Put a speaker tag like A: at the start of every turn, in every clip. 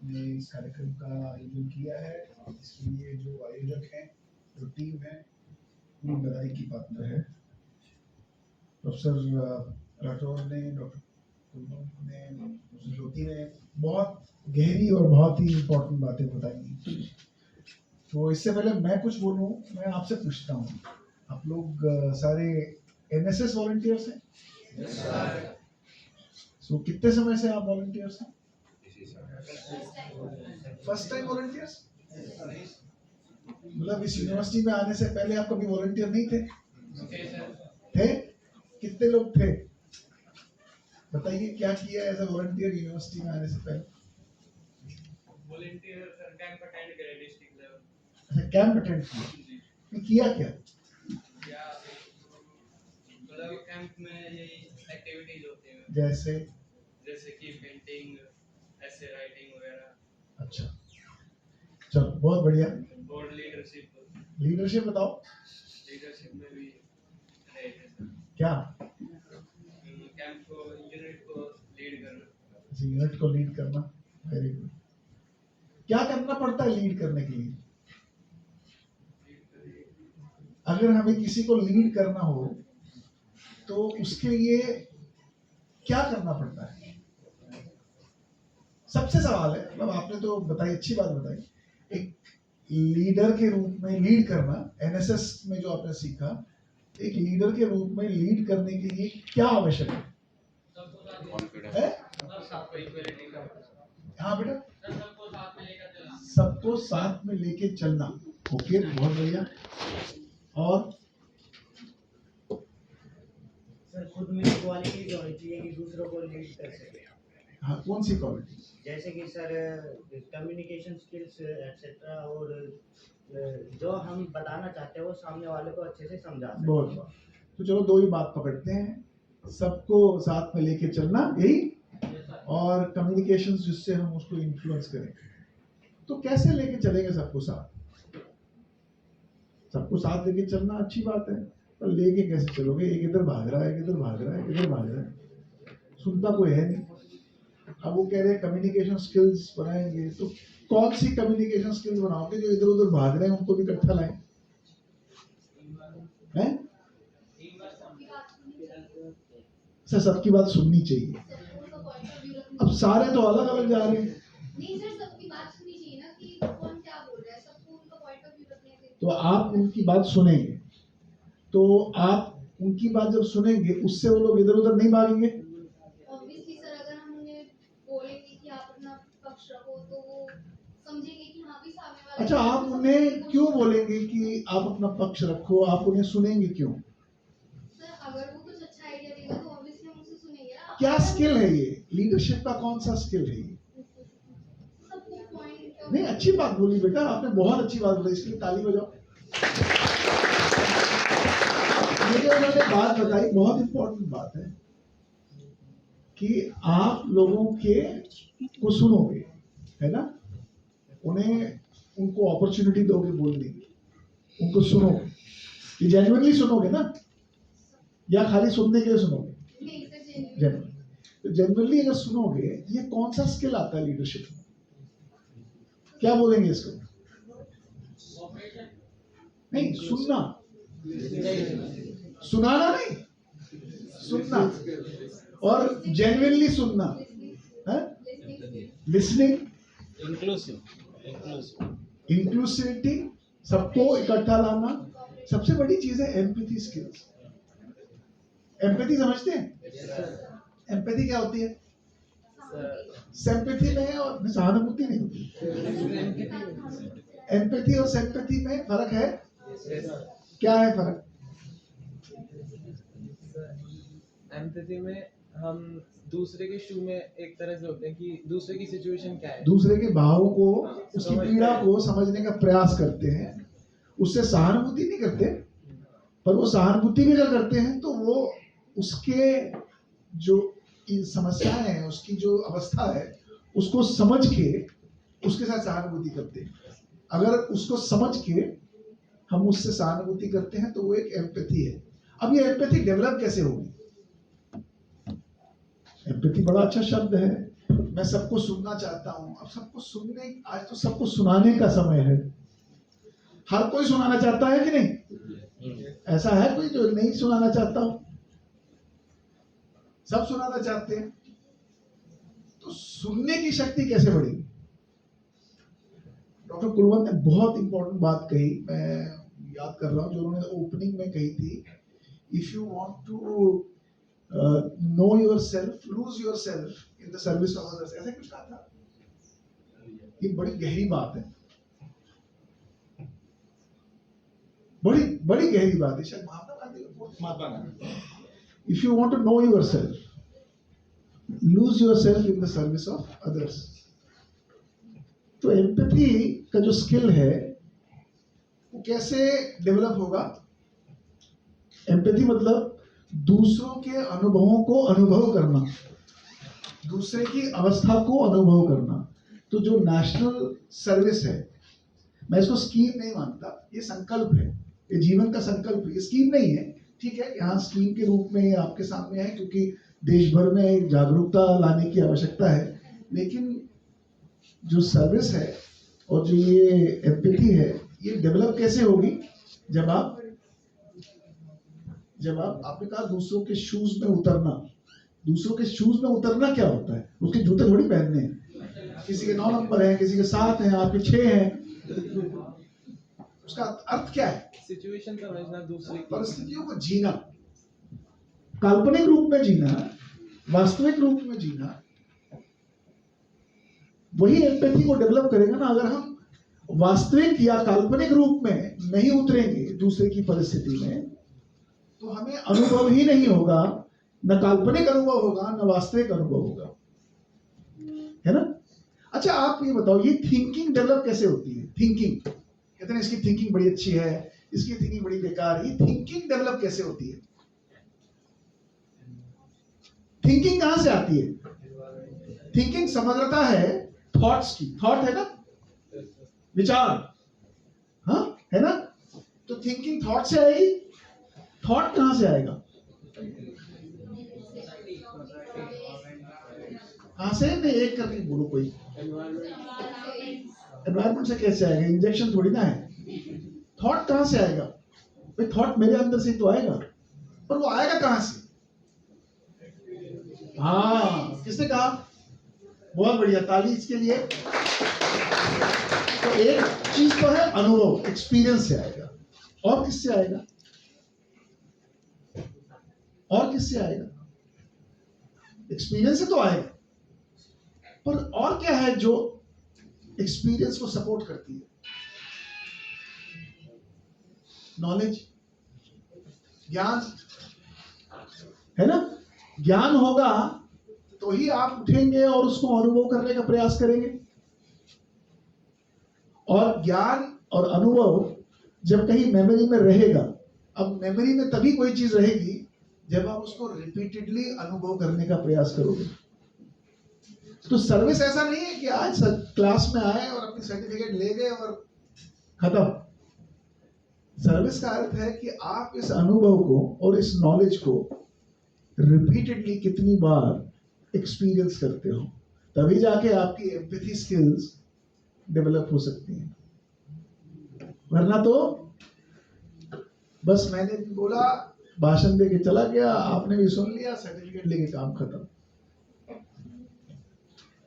A: ने इस कार्यक्रम का आयोजन किया है। इसके लिए जो आयोजक हैं, जो टीम है, पूरी बधाई की पात्र है। प्रोफेसर राठौर ने, डॉक्टर कुलबंत ने, प्रोफेसर ज्योति ने बहुत गहरी और बहुत ही इम्पोर्टेंट बातें बताई। तो इससे पहले मैं कुछ बोलूं, मैं आपसे पूछता हूँ, आप लोग सारे एनएसएस वॉलंटियर्स हैं? सो कितने समय से आप वॉलंटियर्स हैं? First time volunteers? मतलब इस यूनिवर्सिटी में आने से पहले आप कभी वॉलंटियर नहीं थे? थे? कितने लोग थे? बताइए क्या किया एज ए वॉलंटियर यूनिवर्सिटी में आने से पहले?
B: वॉलंटियर सर कैंप अटेंड करे डिस्ट्रिक्ट लेवल।
A: अच्छा, कैंप अटेंड किया क्या?
B: मतलब कैंप में यही एक्टिविटीज होती हैं,
A: जैसे
B: कि पेंटिंग, ऐसे राइटिंग वगैरह।
A: अच्छा, चलो बहुत बढ़िया।
B: और
A: लीडरशिप बताओ।
B: लीडरशिप में भी रहे थे सर।
A: क्या?
B: कैंप को, यूनिट को लीड करना।
A: यूनिट को लीड करना, वेरी गुड। क्या करना पड़ता है लीड करने के लिए? अगर हमें किसी को लीड करना हो तो उसके लिए क्या करना पड़ता है? सबसे सवाल है, मतलब आपने तो बताई, अच्छी बात बताई। एक लीडर के रूप में लीड करना, एनएसएस में जो आपने सीखा, एक लीडर के रूप में लीड करने के लिए क्या आवश्यक है? हाँ बेटा, सबको साथ में लेके चलना। ओके, बहुत बढ़िया। और
C: सर खुद में क्वालिटीज होनी चाहिए कि दूसरों को लीड कर सके।
A: हाँ, कौन सी क्वालिटी?
C: जैसे कि सर कम्युनिकेशन स्किल्स एक्सेट्रा, और जो हम बताना चाहते हैं वो सामने वाले को अच्छे से समझा सके।
A: बहुत। तो चलो दो ही बात पकड़ते हैं, सबको साथ में लेके चलना, यही, और कम्युनिकेशंस जिससे हम उसको इन्फ्लुएंस करें। तो कैसे लेके चलेंगे सबको साथ? सबको साथ लेके चलना अच्छी बात है, पर लेके कैसे चलोगे? एक इधर भाग रहा है, एक इधर भाग रहा है, इधर भाग रहा है, सुनता कोई है नहीं। अब वो कह रहे हैं कम्युनिकेशन स्किल्स बनाएंगे, तो कौन सी कम्युनिकेशन स्किल्स बनाओगे? जो इधर उधर भाग रहे हैं उनको भी इकट्ठा लाएं, हैं? सर सबकी बात सुननी चाहिए। अब सारे तो अलग अलग जा रहे हैं।
D: नहीं सर, सबकी बात सुननी चाहिए ना, कि कौन क्या बोल रहा है, सबको उनका पॉइंट ऑफ व्यू रखने चाहिए।
A: तो आप उनकी बात सुनेंगे, तो आप उनकी बात जब सुनेंगे, उससे वो लोग इधर उधर नहीं भागेंगे।
D: ऑब्वियसली सर, अगर हम उन्हें बोलेंगे कि आप अपना पक्ष रखो, तो वो समझेंगे कि हाँ भी सामने वाला।
A: अच्छा, आप उन्हें क्यों बोलेंगे कि आप अपना पक्ष रखो? आप उन्हें सुनेंगे क्यों?
D: सर अगर वो कुछ अच्छा आइडिया देगा तो ऑब्वियसली हम उसे सुनेंगे ना।
A: क्या स्किल है ये? लीडरशिप का कौन सा स्किल है ये?
D: सबको पॉइंट।
A: नहीं, अच्छी बात बोली बेटा, आपने बहुत अच्छी बात बोली, इसके लिए ताली बजाओ। ये जो उन्होंने बात बताई बहुत इंपॉर्टेंट बात है कि आप लोगों के को सुनोगे, है ना? उन्हें, उनको अपॉर्चुनिटी दोगे बोलने की, उनको सुनोगे, ये जेन्युइनली सुनोगे ना, या खाली सुनने के लिए सुनोगे? जेन्युइनली। तो जेन्युइनली अगर सुनोगे, ये कौन सा स्किल आता है लीडरशिप में? क्या बोलेंगे इसको? नहीं, सुनना, सुनाना नहीं, सुनना, और जेन्युइनली सुनना, है? लिसनिंग, इंक्लूसिविटी, सबको इकट्ठा लाना। सबसे बड़ी चीज है एम्पैथी स्किल्स। एम्पैथी समझते हैं? एम्पैथी क्या होती है? सिंपैथी में और सहानुभूति नहीं होती। एम्पैथी और सिंपैथी में फर्क है? क्या है फर्क?
E: एम्पैथी में हम दूसरे के शू में एक तरह से होते हैं कि दूसरे की सिचुएशन क्या है,
A: दूसरे के भावों को, उसकी पीड़ा को समझने का प्रयास करते हैं, उससे सहानुभूति नहीं करते। पर वो सहानुभूति भी अगर करते हैं तो वो उसके जो समस्याएं हैं, उसकी जो अवस्था है, उसको समझ के उसके साथ सहानुभूति करते हैं। अगर उसको समझ के हम उससे सहानुभूति करते हैं तो वो एक एम्पैथी है। अब ये एम्पैथी डेवलप कैसे होगी? एम्पैथी बड़ा अच्छा शब्द है, मैं सबको सुनना चाहता हूं। अब सबको सुनने, आज तो सबको सुनाने का समय है। हर कोई सुनाना चाहता है कि नहीं? ऐसा है कोई जो नहीं सुनाना चाहता हो? सब सुनाना चाहते हैं। तो सुनने की शक्ति कैसे बढ़ेगी? डॉक्टर कुलवंत ने बहुत इंपॉर्टेंट बात कही, मैं याद कर रहा हूं जो उन्होंने ओपनिंग में कही थी, if you want to know yourself, lose yourself in the service of others, ऐसा कुछ कहा था। ये बड़ी गहरी बात है, बड़ी बड़ी गहरी बात है। शायद Mahatma Gandhi, if you want to know yourself, lose yourself in the service of others. तो एम्पैथी का जो स्किल है वो कैसे डेवलप होगा? एम्पैथी मतलब दूसरों के अनुभवों को अनुभव करना, दूसरे की अवस्था को अनुभव करना। तो जो नेशनल सर्विस है, मैं इसको स्कीम नहीं मानता, ये संकल्प है, ये जीवन का संकल्प है, ये स्कीम नहीं है। ठीक है, यहाँ स्कीम के रूप में आपके सामने है क्योंकि देश भर में एक जागरूकता लाने की आवश्यकता है, लेकिन जो सर्विस है और जो ये एम्पैथी है, ये डेवलप कैसे होगी? जब आपने कहा दूसरों के शूज में उतरना। दूसरों के शूज में उतरना क्या होता है? उसके जूते थोड़ी पहनने हैं। किसी के 9 नंबर हैं, किसी के 7 हैं, आपके 6 हैं। उसका अर्थ क्या है?
E: सिचुएशन समझना, दूसरे की
A: परिस्थितियों को जीना, काल्पनिक रूप में जीना, वास्तविक रूप में जीना, वही एम्पैथी को डेवलप करेगा ना। अगर हम वास्तविक या काल्पनिक रूप में नहीं उतरेंगे दूसरे की परिस्थिति में, तो हमें अनुभव ही नहीं होगा, न काल्पनिक अनुभव होगा, न वास्तविक अनुभव होगा, है ना? अच्छा, आप ये बताओ, ये थिंकिंग डेवलप कैसे होती है? थिंकिंग कहते हैं इसकी थिंकिंग बड़ी अच्छी है, इसकी थिंकिंग बड़ी बेकार है। ये थिंकिंग डेवलप कैसे होती है? थिंकिंग कहां से आती है? थिंकिंग समग्रता है थॉट्स की। थॉट है ना, विचार, हाँ है ना? तो थिंकिंग थॉट से आएगी। थॉट कहां से आएगा? कहां से? नहीं, एक करके बोलो कोई। एनवायरमेंट से कैसे आएगा? इंजेक्शन थोड़ी ना है। थॉट कहां से आएगा? भाई थॉट मेरे अंदर से तो आएगा, पर वो आएगा कहां से? हाँ, किसने कहा? बहुत बढ़िया, ताली इसके लिए। तो एक चीज तो है अनुभव, एक्सपीरियंस से आएगा। और किससे आएगा? और किससे आएगा? एक्सपीरियंस से तो आएगा, पर और क्या है जो एक्सपीरियंस को सपोर्ट करती है? नॉलेज, ज्ञान, है ना? ज्ञान होगा तो ही आप उठेंगे और उसको अनुभव करने का प्रयास करेंगे। और ज्ञान और अनुभव जब कहीं मेमोरी में रहेगा, अब मेमोरी में तभी कोई चीज रहेगी जब आप उसको रिपीटेडली अनुभव करने का प्रयास करोगे। तो सर्विस ऐसा नहीं है कि आज क्लास में आए और अपनी सर्टिफिकेट ले गए और खत्म। सर्विस का अर्थ है कि आप इस अनुभव को और इस नॉलेज को रिपीटेडली कितनी बार एक्सपीरियंस करते हो, तभी जाके आपकी एम्पैथी स्किल्स डेवलप हो सकती हैं। वरना तो बस मैंने भी बोला, भाषण दे के चला गया, आपने भी सुन लिया, सर्टिफिकेट लेके काम खत्म।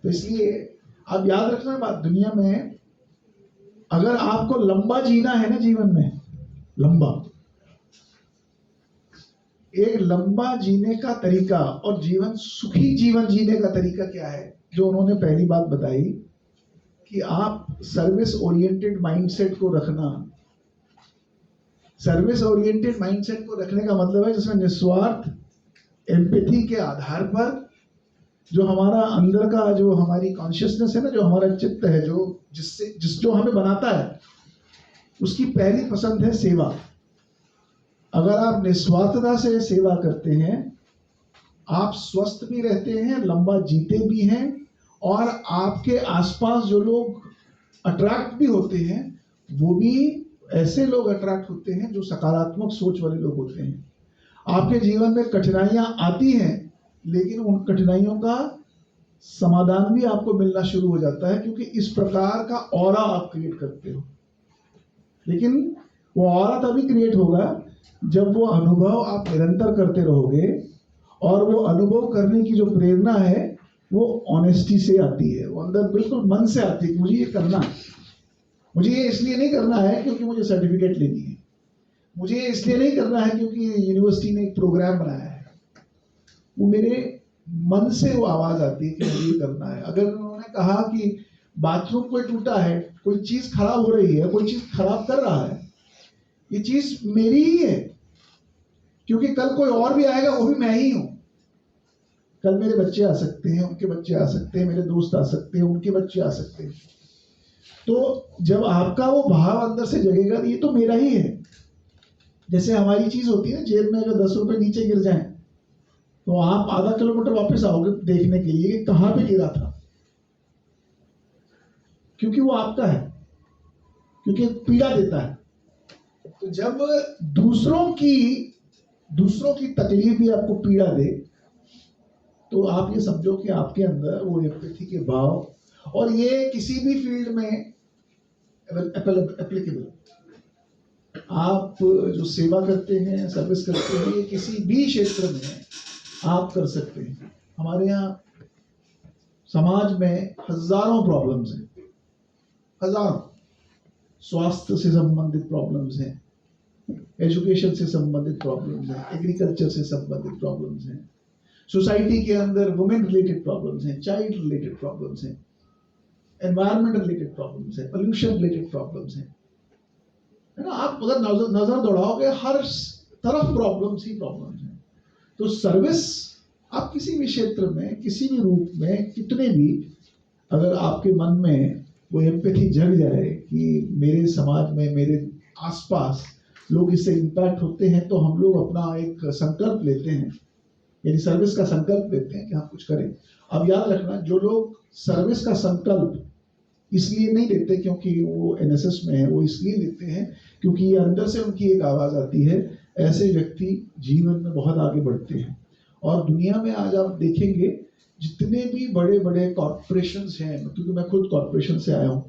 A: तो इसलिए आप याद रखना बात, दुनिया में अगर आपको लंबा जीना है ना, जीवन में लंबा, एक लंबा जीने का तरीका और जीवन, सुखी जीवन जीने का तरीका क्या है? जो उन्होंने पहली बात बताई कि आप सर्विस ओरिएंटेड माइंडसेट को रखना। सर्विस ओरिएंटेड माइंडसेट को रखने का मतलब है जिसमें निस्वार्थ एम्पैथी के आधार पर जो हमारा अंदर का, जो हमारी कॉन्शियसनेस है ना, जो हमारा चित्त है, जो हमें बनाता है, उसकी पहली पसंद है सेवा। अगर आप निस्वार्थता से सेवा करते हैं, आप स्वस्थ भी रहते हैं, लंबा जीते भी हैं, और आपके आसपास जो लोग अट्रैक्ट भी होते हैं, वो भी ऐसे लोग अट्रैक्ट होते हैं जो सकारात्मक सोच वाले लोग होते हैं। आपके जीवन में कठिनाइयां आती हैं, लेकिन उन कठिनाइयों का समाधान भी आपको मिलना शुरू हो जाता है, क्योंकि इस प्रकार का ऑरा आप क्रिएट करते हो। लेकिन वो ऑरा तभी क्रिएट होगा जब वो अनुभव आप निरंतर करते रहोगे, और वो अनुभव करने की जो प्रेरणा है वो ऑनेस्टी से आती है, वो अंदर बिल्कुल मन से आती है कि मुझे ये करना है। मुझे ये इसलिए नहीं करना है क्योंकि मुझे सर्टिफिकेट लेनी है, मुझे ये इसलिए नहीं करना है क्योंकि यूनिवर्सिटी ने एक प्रोग्राम बनाया है। वो मेरे मन से वो आवाज आती है कि मुझे ये करना है। अगर उन्होंने कहा कि बाथरूम कोई टूटा है, कोई चीज खराब हो रही है, कोई चीज खराब कर रहा है, ये चीज मेरी ही है, क्योंकि कल कोई और भी आएगा, वो भी मैं ही हूं। कल मेरे बच्चे आ सकते हैं, उनके बच्चे आ सकते हैं, मेरे दोस्त आ सकते हैं, उनके बच्चे आ सकते हैं। तो जब आपका वो भाव अंदर से जगेगा, ये तो मेरा ही है। जैसे हमारी चीज होती है ना, जेब में अगर 10 रुपए नीचे गिर जाए तो आप आधा किलोमीटर वापस आओगे देखने के लिए कि कहां पे गिरा था, क्योंकि वो आपका है, क्योंकि पीड़ा देता है। तो जब दूसरों की तकलीफ भी आपको पीड़ा दे, तो आप ये समझो कि आपके अंदर वो एम्पैथी के भाव, और ये किसी भी फील्ड में एप्लीकेबल। आप जो सेवा करते हैं, सर्विस करते हैं, ये किसी भी क्षेत्र में आप कर सकते हैं। हमारे यहाँ समाज में हजारों प्रॉब्लम्स हैं, हजारों। स्वास्थ्य से संबंधित प्रॉब्लम्स हैं, एजुकेशन से संबंधित प्रॉब्लम्स हैं, एग्रीकल्चर से संबंधित प्रॉब्लम्स हैं, सोसाइटी के अंदर वुमेन रिलेटेड प्रॉब्लम्स हैं, चाइल्ड रिलेटेड प्रॉब्लम्स हैं, एनवायरमेंट रिलेटेड प्रॉब्लम्स हैं, पोल्यूशन रिलेटेड प्रॉब्लम्स हैं, है ना। आप अगर नजर दौड़ाओगे, हर तरफ प्रॉब्लम्स ही प्रॉब्लम्स हैं। तो सर्विस आप किसी भी क्षेत्र में, किसी भी रूप में, कितने भी, अगर आपके मन में वो एम्पैथी जग जाए कि मेरे समाज में, मेरे आसपास लोग इससे इम्पैक्ट होते हैं, तो हम लोग अपना एक संकल्प लेते हैं, यानी सर्विस का संकल्प लेते हैं कि हम कुछ करें। अब याद रखना, जो लोग सर्विस का संकल्प इसलिए नहीं लेते क्योंकि वो एनएसएस में है, वो इसलिए लेते हैं क्योंकि ये अंदर से उनकी एक आवाज आती है। ऐसे व्यक्ति जीवन में बहुत आगे बढ़ते हैं। और दुनिया में आज आप देखेंगे जितने भी बड़े बड़े कॉर्पोरेशंस हैं, क्योंकि मैं खुद कॉर्पोरेशन से आया हूँ,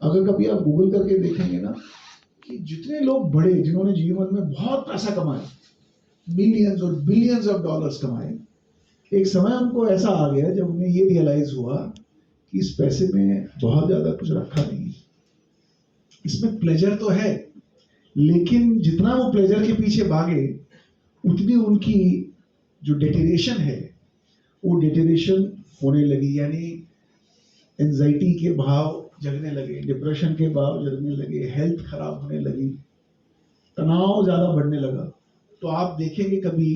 A: अगर कभी आप गूगल करके देखेंगे ना कि जितने लोग बड़े, जिन्होंने जीवन में बहुत पैसा कमाया, मिलियंस और बिलियंस ऑफ डॉलर्स कमाए, एक समय उनको ऐसा आ गया जब उन्हें ये रियलाइज हुआ कि इस पैसे में बहुत ज्यादा कुछ रखा नहीं है। इसमें प्लेजर तो है, लेकिन जितना वो प्लेजर के पीछे भागे, उतनी उनकी जो डेटेरेशन है, वो डेटेरेशन होने लगी, यानी एंजाइटी के भाव जगने लगे, डिप्रेशन के भाव जगने लगे, हेल्थ खराब होने लगी, तनाव ज्यादा बढ़ने लगा। तो आप देखेंगे कभी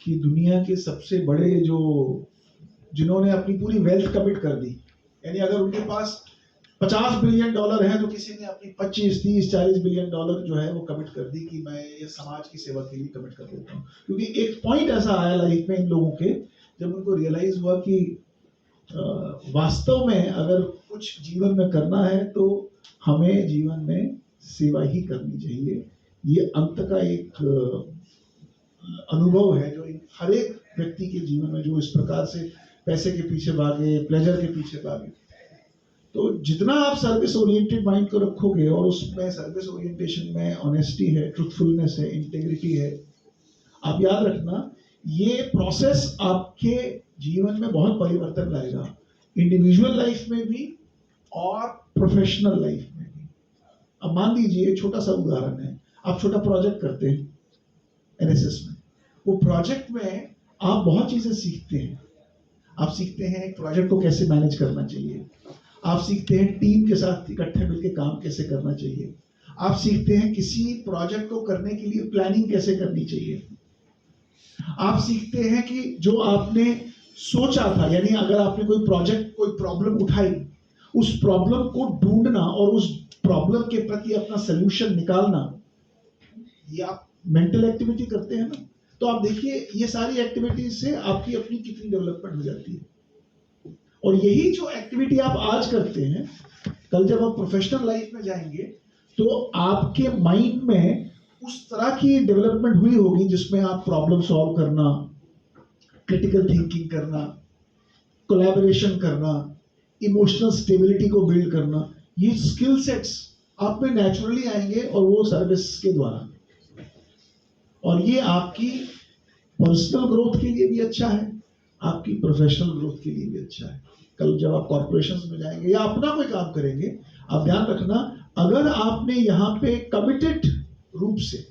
A: कि दुनिया के सबसे बड़े जिन्होंने अपनी पूरी वेल्थ कमिट कर दी, यानी अगर उनके पास $50 बिलियन है, तो किसी ने अपनी 25, 30, 40 बिलियन डॉलर जो है वो कमिट कर दी कि मैं ये समाज की सेवा के लिए कमिट कर देता हूँ। क्योंकि एक पॉइंट ऐसा आया लाइफ में इन लोगों के, जब उनको रियलाइज हुआ कि वास्तव में अगर कुछ जीवन में करना है तो हमें जीवन में सेवा ही करनी चाहिए। ये अंत का एक अनुभव है जो हर एक व्यक्ति के जीवन में, जो इस प्रकार से पैसे के पीछे भागे, प्लेजर के पीछे भागे। तो जितना आप सर्विस ओरिएंटेड माइंड को रखोगे, और उसमें सर्विस ओरिएंटेशन में ऑनेस्टी है, ट्रुथफुलनेस है, इंटेग्रिटी है, आप याद रखना ये प्रोसेस आपके जीवन में बहुत परिवर्तन लाएगा, इंडिविजुअल लाइफ में भी और प्रोफेशनल लाइफ में भी। अब मान लीजिए, छोटा सा उदाहरण है, आप छोटा प्रोजेक्ट करते हैं एनएसएस में, वो प्रोजेक्ट में आप बहुत चीजें सीखते हैं। आप सीखते हैं एक प्रोजेक्ट को कैसे मैनेज करना चाहिए, आप सीखते हैं टीम के साथ इकट्ठे मिलकर काम कैसे करना चाहिए, आप सीखते हैं किसी प्रोजेक्ट को करने के लिए प्लानिंग कैसे करनी चाहिए, आप सीखते हैं कि जो आपने सोचा था, यानी अगर आपने कोई प्रोजेक्ट, कोई प्रॉब्लम उठाई, उस प्रॉब्लम को ढूंढना और उस प्रॉब्लम के प्रति अपना सोल्यूशन निकालना, ये आप मेंटल एक्टिविटी करते हैं ना। तो आप देखिए ये सारी एक्टिविटीज से आपकी अपनी कितनी डेवलपमेंट हो जाती है। और यही जो एक्टिविटी आप आज करते हैं, कल जब आप प्रोफेशनल लाइफ में जाएंगे तो आपके माइंड में उस तरह की डेवलपमेंट हुई होगी जिसमें आप प्रॉब्लम सॉल्व करना, क्रिटिकल थिंकिंग करना, कोलैबोरेशन करना, इमोशनल स्टेबिलिटी को बिल्ड करना, ये स्किल सेट्स आप में नेचुरली आएंगे और वो सर्विस के द्वारा, और ये आपकी पर्सनल ग्रोथ के लिए भी अच्छा है, आपकी प्रोफेशनल ग्रोथ के लिए भी अच्छा है। कल जब आप कॉर्पोरेशंस में जाएंगे या अपना कोई काम करेंगे, आप ध्यान रखना, अगर आपने यहाँ पे कमिटेड रूप से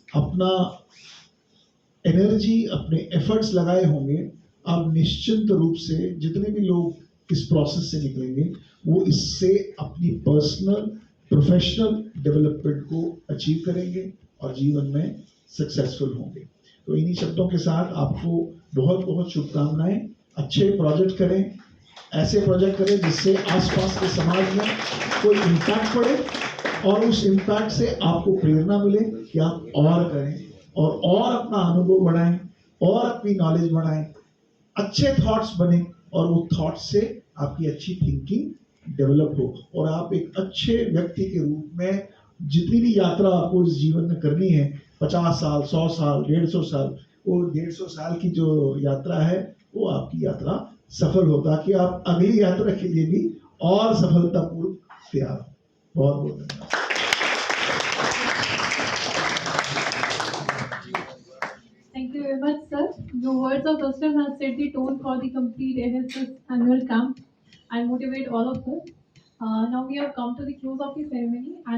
A: अपना एनर्जी, अपने एफर्ट्स लगाए होंगे, आप निश्चिंत रूप से जितने भी लोग इस प्रोसेस से निकलेंगे वो इससे अपनी पर्सनल प्रोफेशनल डेवलपमेंट को अचीव करेंगे और जीवन में सक्सेसफुल होंगे। तो इन्हीं शब्दों के साथ आपको बहुत बहुत शुभकामनाएं। अच्छे प्रोजेक्ट करें, ऐसे प्रोजेक्ट करें जिससे आसपास के समाज में कोई इम्पैक्ट पड़े और उस इम्पैक्ट से आपको प्रेरणा मिले कि आप और करें और अपना अनुभव बढ़ाएं और अपनी नॉलेज बढ़ाएं, अच्छे थॉट्स बने और वो थॉट्स से आपकी अच्छी थिंकिंग डेवलप हो और आप एक अच्छे व्यक्ति के रूप में जितनी भी यात्रा आपको इस जीवन में करनी है, 50 साल, 100 साल, 150 साल, वो 150 साल की जो यात्रा है वो आपकी यात्रा सफल हो, ताकि आप अगली यात्रा के लिए भी और सफलतापूर्वक तैयार हो। बहुत बहुत धन्यवाद।
F: Thank you very much, sir. Your words of wisdom has set the tone for the complete AHS annual camp and motivate all of us. Now we have come to the close of the ceremony and